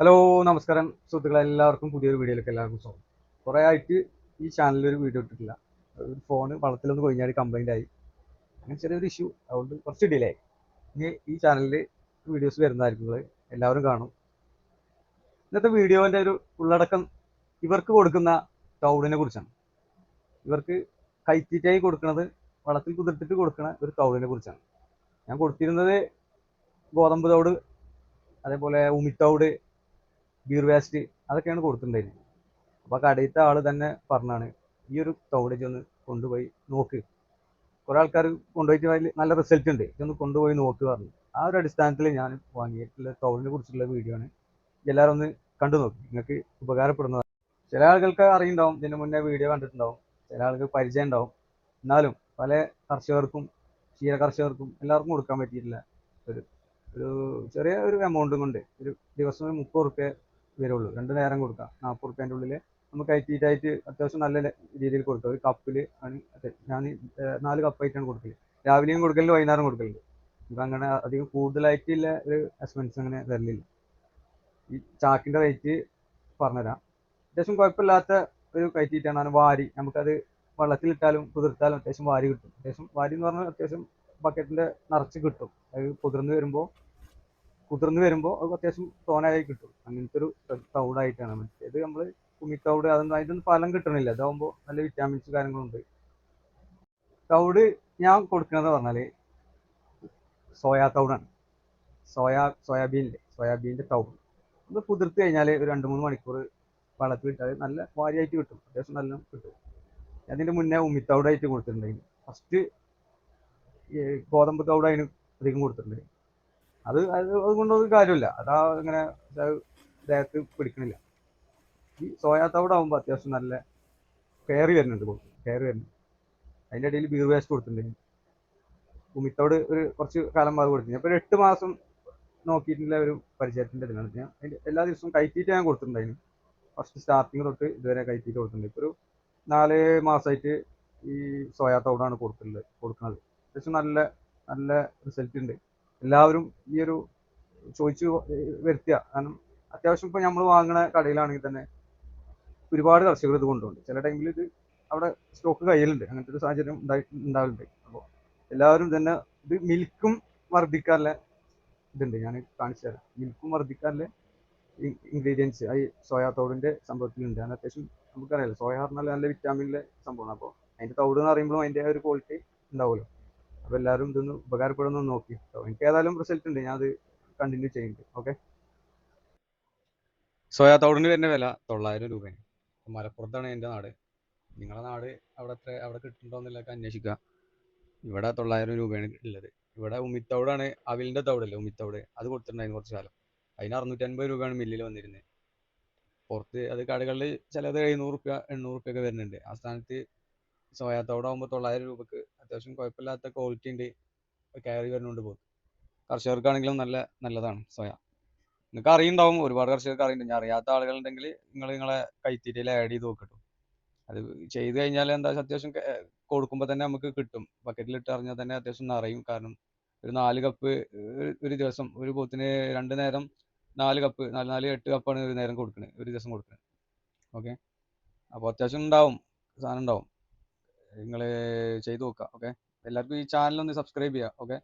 Hello നമസ്കാരം സുഹൃത്തുക്കളെ, എല്ലാവർക്കും പുതിയൊരു വീഡിയോയിലേക്ക് എല്ലാവർക്കും സ്വാഗതം. കുറേ ആയിട്ട് ഈ ചാനലിൽ ഒരു വീഡിയോ ഇട്ടിട്ടില്ല. ഒരു ഫോൺ വള്ളത്തിലൊന്ന് കൊഴിഞ്ഞാൽ കംപ്ലൈൻ്റ് ആയി, അങ്ങനെ ചെറിയൊരു ഇഷ്യൂ, അതുകൊണ്ട് കുറച്ച് ഡിലേ ആയി. ഇനി ഈ ചാനലിൽ വീഡിയോസ് വരുന്നതായിരിക്കും, എല്ലാവരും കാണും. ഇന്നത്തെ വീഡിയോൻ്റെ ഒരു ഉള്ളടക്കം ഇവർക്ക് കൊടുക്കുന്ന തൗടിനെ കുറിച്ചാണ്. ഇവർക്ക് കൈത്തീറ്റയായി കൊടുക്കുന്നത്, വള്ളത്തിൽ കുതിർത്തിട്ട് കൊടുക്കുന്ന ഒരു തൗടിനെ കുറിച്ചാണ്. ഞാൻ കൊടുത്തിരുന്നത് ഗോതമ്പ് തൗട്, അതേപോലെ ഉമിത്തൗട്, ബീർ വേസ്റ്റ്, അതൊക്കെയാണ് കൊടുത്തിട്ടുണ്ടായിരുന്നത്. അപ്പോൾ കടയിലത്തെ ആൾ തന്നെ പറഞ്ഞാണ്, ഈ ഒരു തൗട് ഒന്ന് കൊണ്ടുപോയി നോക്ക്. കുറേ ആൾക്കാർ കൊണ്ടുപോയിട്ട് അതിൽ നല്ല റിസൾട്ട് ഉണ്ട്, ഇതൊന്ന് കൊണ്ടുപോയി നോക്ക് പറഞ്ഞു. ആ ഒരു അടിസ്ഥാനത്തിൽ ഞാൻ വാങ്ങിയിട്ടുള്ള തൗടിനെ കുറിച്ചുള്ള വീഡിയോ ആണ്. എല്ലാവരും ഒന്ന് കണ്ടു നോക്കി, നിങ്ങൾക്ക് ഉപകാരപ്പെടുന്നതാണ്. ചില ആളുകൾക്ക് അറിയുണ്ടാവും, ഇതിന് മുന്നേ വീഡിയോ കണ്ടിട്ടുണ്ടാവും, ചില ആൾക്ക് പരിചയം ഉണ്ടാവും. എന്നാലും പല കർഷകർക്കും, ക്ഷീര കർഷകർക്കും എല്ലാവർക്കും കൊടുക്കാൻ പറ്റിയിട്ടില്ല. ഒരു ഒരു ചെറിയ ഒരു എമൗണ്ടും കൊണ്ട് ഒരു ദിവസം 30 റുപ്യ വരുള്ളൂ. 2 നേരം കൊടുക്കാം. 40 റുപ്യേൻ്റെ ഉള്ളിൽ നമുക്ക് കയറ്റിയിട്ടായിട്ട് അത്യാവശ്യം നല്ല രീതിയിൽ കൊടുക്കാം. ഒരു കപ്പിൽ ആണ് ഞാൻ 4 കപ്പായിട്ടാണ് കൊടുക്കല്. രാവിലെയും കൊടുക്കലുണ്ട്, വൈകുന്നേരം കൊടുക്കലുണ്ട്. നമുക്ക് അങ്ങനെ അധികം കൂടുതലായിട്ടുള്ള ഒരു എക്സ്പെൻസ് അങ്ങനെ വരലില്ല. ഈ ചാക്കിൻ്റെ റേറ്റ് പറഞ്ഞുതരാം. അത്യാവശ്യം കുഴപ്പമില്ലാത്ത ഒരു കയറ്റിയിട്ടാണ്. അത് വാരി നമുക്കത് വെള്ളത്തിലിട്ടാലും കുതിർത്താലും അത്യാവശ്യം വാരി കിട്ടും. അത്യാവശ്യം വാരി എന്ന് പറഞ്ഞാൽ അത്യാവശ്യം ബക്കറ്റിൻ്റെ നിറച്ച് കിട്ടും. അത് കുതിർന്ന് വരുമ്പോൾ അത് അത്യാവശ്യം തോനായി കിട്ടും. അങ്ങനത്തെ ഒരു തൗടായിട്ടാണ്. മറ്റേത് നമ്മൾ കുമിത്തൗട് അതൊന്നും അതിനൊന്നും ഫലം കിട്ടണില്ല. ഇതാകുമ്പോൾ നല്ല വിറ്റാമിൻസ് കാര്യങ്ങളുണ്ട്. തൗട് ഞാൻ കൊടുക്കുന്നത് പറഞ്ഞാൽ സോയാ തൗടാണ്. സോയാബീൻ്റെ തൗട് ഇത് കുതിർത്ത് കഴിഞ്ഞാൽ ഒരു 2-3 മണിക്കൂർ വെള്ളത്തിലിട്ടാൽ നല്ല വാരിയായിട്ട് കിട്ടും. അത്യാവശ്യം നല്ല കിട്ടും. അതിൻ്റെ മുന്നേ ഉമിത്തൗടായിട്ട് കൊടുത്തിട്ടുണ്ടായിരുന്നു. ഫസ്റ്റ് ഗോതമ്പ് തൗട് അതിന് അധികം കൊടുത്തിട്ടുണ്ട്. അതുകൊണ്ടൊന്നും കാര്യമില്ല. അതാ ഇങ്ങനെ ദേഹത്ത് പിടിക്കണില്ല. ഈ സോയാ തവിടാകുമ്പോൾ അത്യാവശ്യം നല്ല കയറി വരുന്നുണ്ട്. അതിൻ്റെ ഇടയിൽ ബീർ വേസ്റ്റ് കൊടുത്തിട്ടുണ്ടെങ്കിൽ ഉമിത്തോട് ഒരു കുറച്ച് കാലം അത് കൊടുത്തിട്ടുണ്ട്. അപ്പോൾ ഒരു 8 മാസം നോക്കിയിട്ടുള്ള ഒരു പരിചയത്തിൻ്റെ ഇതിലാണ് ഞാൻ അതിൻ്റെ എല്ലാ ദിവസവും കയറ്റിയിട്ട് ഞാൻ കൊടുത്തിട്ടുണ്ടായിരുന്നു. ഫസ്റ്റ് സ്റ്റാർട്ടിങ് തൊട്ട് ഇതുവരെ കയറ്റിയിട്ട് കൊടുത്തിട്ടുണ്ട്. ഇപ്പോൾ ഒരു 4 മാസമായിട്ട് ഈ സോയാ തവിടാണ് കൊടുക്കുന്നത്. അത്യാവശ്യം നല്ല നല്ല റിസൾട്ട് ഉണ്ട്. എല്ലാവരും ഈ ഒരു ചോദിച്ചു വരുത്തുക. കാരണം അത്യാവശ്യം ഇപ്പോൾ നമ്മൾ വാങ്ങുന്ന കടയിലാണെങ്കിൽ തന്നെ ഒരുപാട് കർഷകർ ഇത് കൊണ്ടുപോകുന്നുണ്ട്. ചില ടൈമിൽ ഇത് അവിടെ സ്റ്റോക്ക് കയ്യിലുണ്ട്. അങ്ങനത്തെ ഒരു സാഹചര്യം ഉണ്ടാവലുണ്ട്. അപ്പോൾ എല്ലാവരും തന്നെ ഇത് മിൽക്കും വർദ്ധിക്കാനുള്ള ഇതുണ്ട്. ഞാൻ കാണിച്ചു തരാം. മിൽക്കും വർദ്ധിക്കാനുള്ള ഇൻഗ്രീഡിയൻസ് ഈ സോയാ തൗടിൻ്റെ സംഭവത്തിലുണ്ട്. അത് അത്യാവശ്യം നമുക്കറിയാലോ, സോയ പറഞ്ഞാൽ നല്ല വിറ്റാമിനിലെ സംഭവമാണ്. അപ്പോൾ അതിൻ്റെ തൗട് എന്ന് പറയുമ്പോഴും അതിൻ്റെ ഒരു ക്വാളിറ്റി ഉണ്ടാവുമല്ലോ. അപ്പോൾ എല്ലാവരും ഇതൊന്ന് ഉപകാരപ്പെടുന്നു നോക്കി. എനിക്ക് ഏതായാലും റിസൾട്ട് ഉണ്ട്, ഞാൻ അത് കണ്ടിന്യൂ ചെയ്യുന്നുണ്ട്. ഓക്കെ. സോയാ തൗടിന് വരുന്ന വില 900 രൂപയാണ്. മലപ്പുറത്താണ് എൻ്റെ നാട്. നിങ്ങളുടെ നാട് അവിടെ കിട്ടുന്നുണ്ടോ എന്നുള്ളതൊക്കെ അന്വേഷിക്കുക. ഇവിടെ 900 രൂപയാണ് ഉള്ളത്. ഇവിടെ ഉമിത്തൗടാണ്, അവിലിൻ്റെ തൗടല്ലേ ഉമിത്തൗട്, അത് കൊടുത്തിട്ടുണ്ടായിരുന്നു കുറച്ച് കാലം. അതിന് 650 രൂപയാണ് മില്ലിൽ വന്നിരുന്നത്. പുറത്ത് അത് കടകളിൽ ചിലത് 700 റുപ്യ 800 റുപ്യൊക്കെ വരുന്നുണ്ട്. ആ സ്ഥാനത്ത് സോയാ തൗടാകുമ്പോൾ 900 രൂപക്ക് അത്യാവശ്യം കുഴപ്പമില്ലാത്ത ക്വാളിറ്റി ഉണ്ട്. കയറി വരുന്നുണ്ട് പോകും. കർഷകർക്കാണെങ്കിലും നല്ലതാണ് സോയ. നിങ്ങൾക്ക് അറിയുണ്ടാവും, ഒരുപാട് കർഷകർക്ക് അറിയുന്നുണ്ട്. ഞാൻ അറിയാത്ത ആളുകളുണ്ടെങ്കിൽ നിങ്ങളെ കൈത്തീറ്റയിൽ ആഡ് ചെയ്ത് നോക്കട്ടോ. അത് ചെയ്ത് കഴിഞ്ഞാൽ എന്താ വെച്ചാൽ അത്യാവശ്യം കൊടുക്കുമ്പോൾ തന്നെ നമുക്ക് കിട്ടും. ബക്കറ്റിലിട്ട് അറിഞ്ഞാൽ തന്നെ അത്യാവശ്യം നിറയും. കാരണം ഒരു 4 കപ്പ് ഒരു ദിവസം ഒരു പോത്തിന് 2 നേരം 4 കപ്പ് 8 കപ്പാണ് ഒരു നേരം കൊടുക്കുന്നത്, ഒരു ദിവസം കൊടുക്കുന്നത്. ഓക്കെ. അപ്പോൾ അത്യാവശ്യം ഉണ്ടാവും, സാധനം ഉണ്ടാവും. നിങ്ങൾ ചെയ്ത് നോക്കുക. ഓക്കെ. എല്ലാവർക്കും ഈ ചാനലൊന്ന് സബ്സ്ക്രൈബ് ചെയ്യുക. ഓക്കെ.